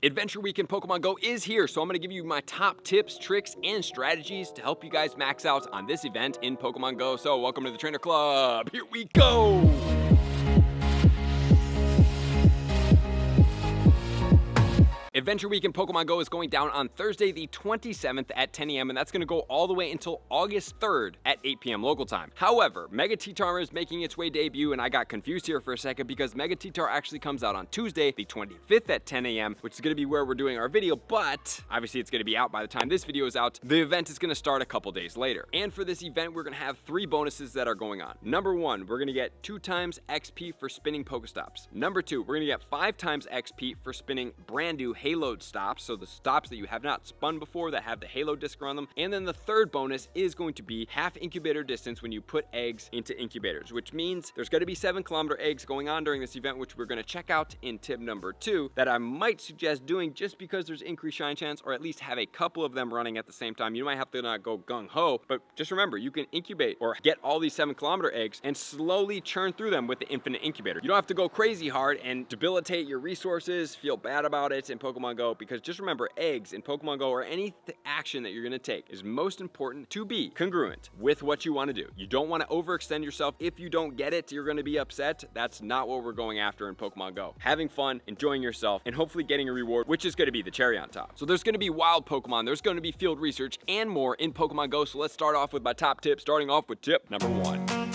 Adventure Week in Pokemon Go is here, so I'm going to give you my top tips, tricks, and strategies to help you guys max out on this event in Pokemon Go. So welcome to the Trainer Club. Here we go! Adventure Week in Pokemon Go is going down on Thursday the 27th at 10 a.m. and that's going to go all the way until August 3rd at 8 p.m. local time. However, Mega T-Tar is making its way debut, and I got confused here for a second because Mega T-Tar actually comes out on Tuesday the 25th at 10 a.m., which is going to be where we're doing our video, but obviously it's going to be out by the time this video is out. The event is going to start a couple days later. And for this event, we're going to have 3 bonuses that are going on. Number 1, we're going to get 2 times XP for spinning Pokestops. Number 2, we're going to get 5 times XP for spinning brand new Halo stops, so the stops that you have not spun before that have the Halo disc around them. And then the third bonus is going to be half incubator distance when you put eggs into incubators, which means there's going to be 7-kilometer eggs going on during this event, which we're going to check out in tip number 2 that I might suggest doing just because there's increased shine chance, or at least have a couple of them running at the same time. You might have to not go gung-ho, but just remember, you can incubate or get all these 7-kilometer eggs and slowly churn through them with the infinite incubator. You don't have to go crazy hard and debilitate your resources, feel bad about it in Pokemon Go, because just remember, eggs in Pokemon Go or any action that you're going to take is most important to be congruent with what you want to do. You don't want to overextend yourself. If you don't get it, you're going to be upset. That's not what we're going after in Pokemon Go. Having fun, enjoying yourself, and hopefully getting a reward, which is going to be the cherry on top. So there's going to be wild Pokemon, there's going to be field research, and more in Pokemon Go. So let's start off with my top tips, starting off with tip number 1.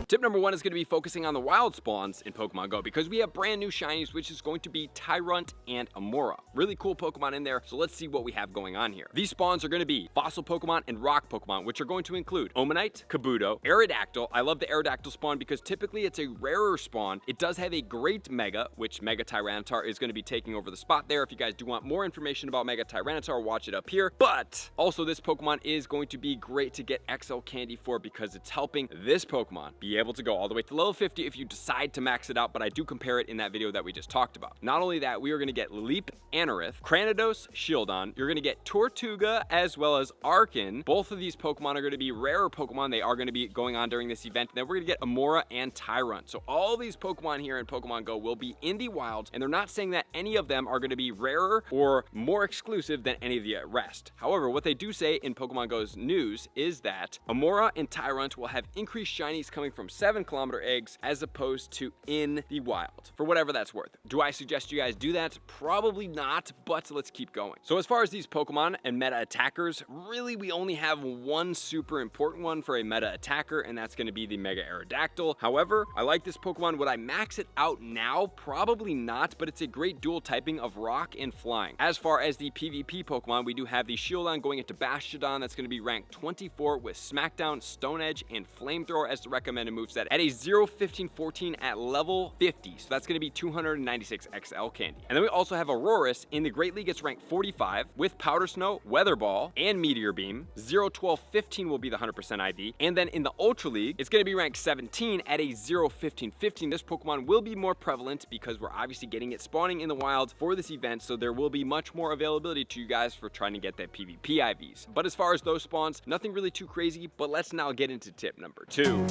Tip number 1 is going to be focusing on the wild spawns in Pokemon Go because we have brand new shinies, which is going to be Tyrunt and Amora. Really cool Pokemon in there, so let's see what we have going on here. These spawns are going to be fossil Pokemon and rock Pokemon, which are going to include Omanite, Kabuto, Aerodactyl. I love the Aerodactyl spawn because typically it's a rarer spawn. It does have a great Mega, which Mega Tyranitar is going to be taking over the spot there. If you guys do want more information about Mega Tyranitar, watch it up here. But also this Pokemon is going to be great to get XL Candy for because it's helping this Pokemon be able to go all the way to level 50 if you decide to max it out, but I do compare it in that video that we just talked about. Not only that, we are going to get Leap Anorith, Cranidos, Shieldon. You're going to get Tortuga as well as Arkin. Both of these Pokemon are going to be rarer Pokemon. They are going to be going on during this event. Then we're going to get Amora and Tyrunt. So all these Pokemon here in Pokemon Go will be in the wild, and they're not saying that any of them are going to be rarer or more exclusive than any of the rest. However, what they do say in Pokemon Go's news is that Amora and Tyrunt will have increased shinies coming from 7-kilometer eggs as opposed to in the wild, for whatever that's worth. Do I suggest you guys do that? Probably not, but let's keep going. So as far as these Pokemon and meta attackers, really we only have one super important one for a meta attacker, and that's going to be the Mega Aerodactyl. However, I like this Pokemon. Would I max it out now? Probably not, but it's a great dual typing of rock and flying. As far as the PvP Pokemon, we do have the Shieldon going into Bastiodon. That's going to be ranked 24 with Smackdown, Stone Edge, and Flamethrower as the recommended moveset at a 0, 15, 14 at level 50. So that's going to be 296 XL Candy. And then we also have Aurorus in the Great League. It's ranked 45 with Powder Snow, Weather Ball, and Meteor Beam. 0, 12, 15 will be the 100% ID. And then in the Ultra League, it's going to be ranked 17 at a 0, 15, 15. This Pokemon will be more prevalent because we're obviously getting it spawning in the wild for this event. So there will be much more availability to you guys for trying to get that PvP IVs. But as far as those spawns, nothing really too crazy. But let's now get into tip number 2.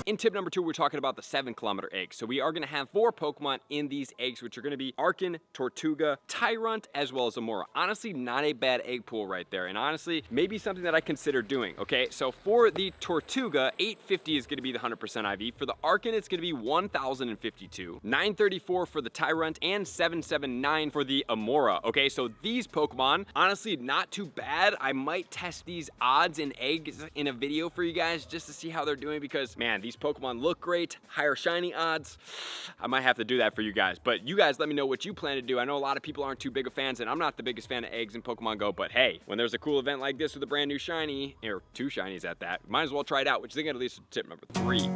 In tip number 2, we're talking about the 7-kilometer eggs. So we are going to have 4 Pokemon in these eggs, which are going to be Arkin, Tortuga, Tyrunt, as well as Amora. Honestly, not a bad egg pool right there. And honestly, maybe something that I consider doing, okay? So for the Tortuga, 850 is going to be the 100% IV. For the Arkin, it's going to be 1,052. 934 for the Tyrunt, and 779 for the Amora, okay? So these Pokemon, honestly, not too bad. I might test these odds and eggs in a video for you guys just to see how they're doing because, man, these Pokemon look great, higher shiny odds. I might have to do that for you guys, but you guys let me know what you plan to do. I know a lot of people aren't too big of fans, and I'm not the biggest fan of eggs in Pokemon Go, but hey, when there's a cool event like this with a brand new shiny, or 2 shinies at that, might as well try it out, which I think at least tip number 3.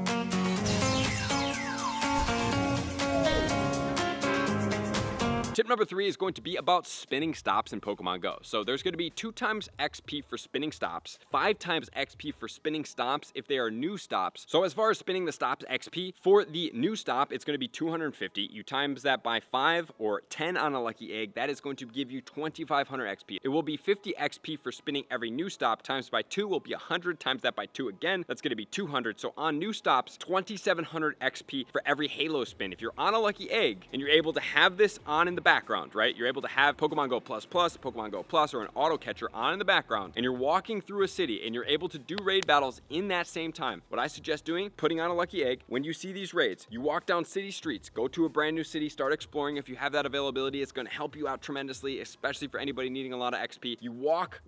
Tip number 3 is going to be about spinning stops in Pokemon Go. So there's going to be 2 times XP for spinning stops, 5 times XP for spinning stops if they are new stops. So as far as spinning the stops XP, for the new stop, it's going to be 250. You times that by 5 or 10 on a lucky egg, that is going to give you 2500 XP. It will be 50 XP for spinning every new stop, times by 2 will be 100, times that by 2 again, that's going to be 200. So on new stops, 2700 XP for every halo spin. If you're on a lucky egg and you're able to have this on in the background, right? You're able to have Pokemon Go Plus Plus, Pokemon Go Plus, or an auto catcher on in the background, and you're walking through a city and you're able to do raid battles in that same time. What I suggest doing, putting on a lucky egg, when you see these raids, you walk down city streets, go to a brand new city, start exploring. If you have that availability, it's going to help you out tremendously, especially for anybody needing a lot of XP. You walk,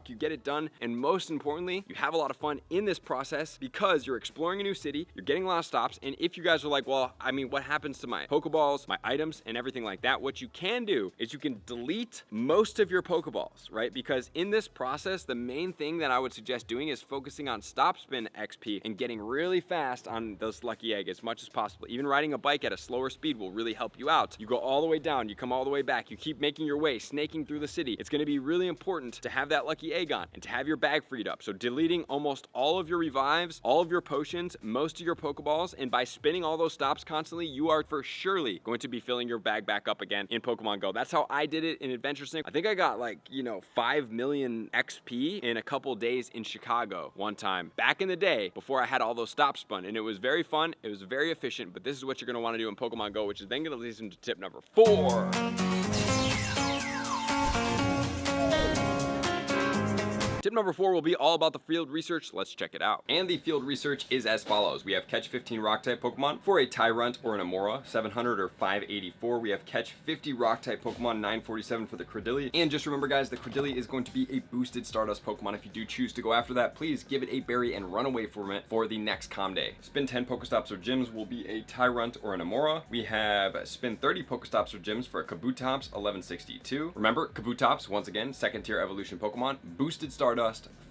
you get it done, and most importantly, you have a lot of fun in this process because you're exploring a new city, you're getting a lot of stops, and if you guys are like, well, I mean, what happens to my Pokeballs, my items, and everything like that, what you can do is you can delete most of your Pokeballs, right? Because in this process, the main thing that I would suggest doing is focusing on stop spin XP and getting really fast on those lucky egg as much as possible. Even riding a bike at a slower speed will really help you out. You go all the way down, you come all the way back, you keep making your way, snaking through the city. It's going to be really important to have that lucky egg on and to have your bag freed up. So deleting almost all of your revives, all of your potions, most of your Pokeballs, and by spinning all those stops constantly, you are for surely going to be filling your bag back up again in Pokemon Go. That's how I did it in Adventure Sync. I think I got like, 5 million XP in a couple days in Chicago one time back in the day before I had all those stops spun, and it was very fun, it was very efficient, but this is what you're going to want to do in Pokemon Go, which is then going to lead us into tip number 4. Tip number 4 will be all about the field research. Let's check it out. And the field research is as follows. We have catch 15 rock type Pokemon for a Tyrunt or an Amora, 700 or 584. We have catch 50 rock type Pokemon, 947 for the Credilli. And just remember guys, the Credilli is going to be a boosted Stardust Pokemon. If you do choose to go after that, please give it a berry and run away from it for the next Calm Day. Spin 10 Pokestops or Gyms will be a Tyrunt or an Amora. We have spin 30 Pokestops or Gyms for a Kabutops, 1162. Remember, Kabutops, once again, second tier evolution Pokemon, boosted Stardust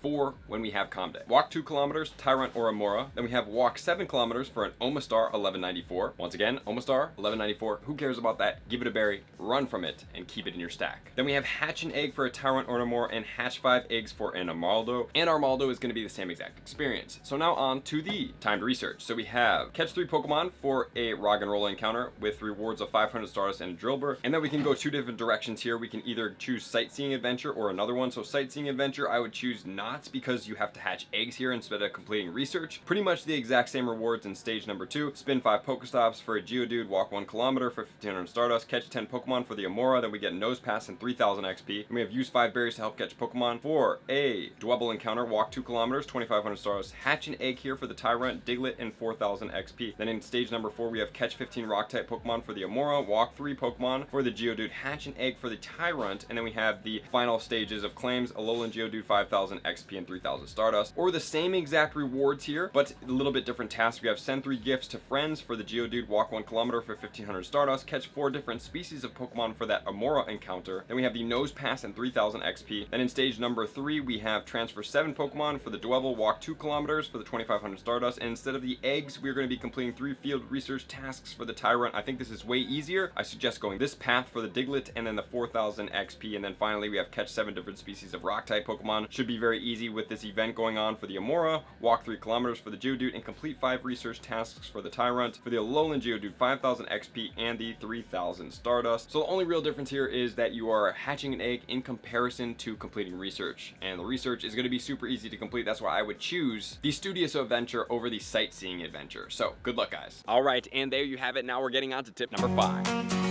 for when we have Calm Day. Walk 2 kilometers, Tyrunt or Amora. Then we have walk 7 kilometers for an Omastar, 1194. Once again, Omastar, 1194. Who cares about that? Give it a berry, run from it, and keep it in your stack. Then we have hatch an egg for a Tyrunt or an Amora, and hatch 5 eggs for an Armaldo. And Armaldo is going to be the same exact experience. So now on to the timed research. So we have catch 3 Pokemon for a Roggenrola encounter with rewards of 500 Stardust and a Drillbur. And then we can go 2 different directions here. We can either choose Sightseeing Adventure or another one. So Sightseeing Adventure, I would choose not, because you have to hatch eggs here instead of completing research. Pretty much the exact same rewards in stage number 2. Spin 5 Pokestops for a Geodude, walk 1 kilometer for 1500 Stardust, catch 10 Pokemon for the Amora, then we get Nose Pass and 3000 XP. And we have use 5 berries to help catch Pokemon for a Dwebble encounter, walk 2 kilometers, 2500 Stardust, hatch an egg here for the Tyrunt, Diglett, and 4000 XP. Then in stage number 4, we have catch 15 rock type Pokemon for the Amora, walk 3 Pokemon for the Geodude, hatch an egg for the Tyrunt, and then we have the final stages of claims, Alolan Geodude, 5000 XP and 3000 Stardust, or the same exact rewards here, but a little bit different tasks. We have send 3 gifts to friends for the Geodude, walk 1 kilometer for 1500 Stardust, catch 4 different species of Pokemon for that Amora encounter. Then we have the Nose Pass and 3000 XP. Then in stage number 3, we have transfer 7 Pokemon for the Dwebble, walk 2 kilometers for the 2500 Stardust, and instead of the eggs, we're going to be completing 3 field research tasks for the Tyrunt. I think this is way easier. I suggest going this path for the Diglett and then the 4000 XP, and then finally we have catch 7 different species of rock type Pokemon. Should be very easy with this event going on for the Amora, walk 3 kilometers for the Geodude, and complete 5 research tasks for the Tyrunt. For the Alolan Geodude, 5000 XP and the 3000 Stardust. So the only real difference here is that you are hatching an egg in comparison to completing research, and the research is going to be super easy to complete. That's why I would choose the Studious Adventure over the Sightseeing Adventure. So good luck guys. All right, and there you have it. Now we're getting on to tip number 5.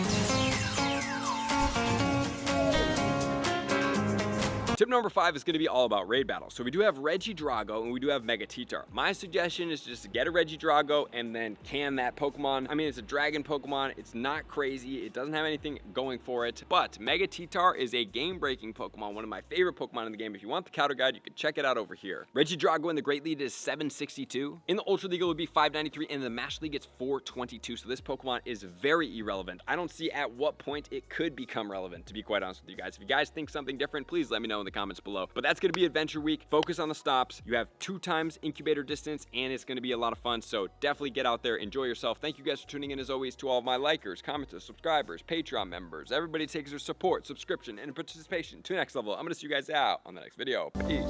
Tip number 5 is going to be all about raid battles. So we do have Regidrago and we do have Megatitar. My suggestion is just to get a Regidrago and then can that Pokemon. I mean, it's a dragon Pokemon. It's not crazy. It doesn't have anything going for it. But Megatitar is a game-breaking Pokemon, one of my favorite Pokemon in the game. If you want the counter guide, you can check it out over here. Regidrago in the Great League is 762. In the Ultra League, it would be 593, and in the Master League, it's 422. So this Pokemon is very irrelevant. I don't see at what point it could become relevant, to be quite honest with you guys. If you guys think something different, please let me know in the the comments below. But that's going to be Adventure Week. Focus on the stops. You have 2 times incubator distance, and it's going to be a lot of fun. So definitely get out there, enjoy yourself. Thank you guys for tuning in as always to all of my likers, commenters, subscribers, Patreon members, everybody takes their support, subscription, and participation to the next level. I'm going to see you guys out on the next video. Peace.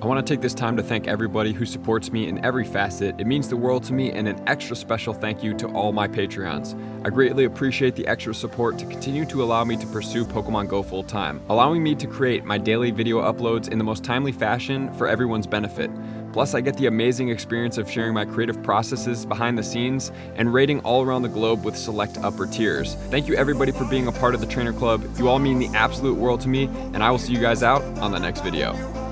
I want to take this time to thank everybody who supports me in every facet. It means the world to me, and an extra special thank you to all my Patreons. I greatly appreciate the extra support to continue to allow me to pursue Pokemon Go full time, allowing me to create my daily video uploads in the most timely fashion for everyone's benefit. Plus, I get the amazing experience of sharing my creative processes behind the scenes and raiding all around the globe with select upper tiers. Thank you everybody for being a part of the Trainer Club. You all mean the absolute world to me, and I will see you guys out on the next video.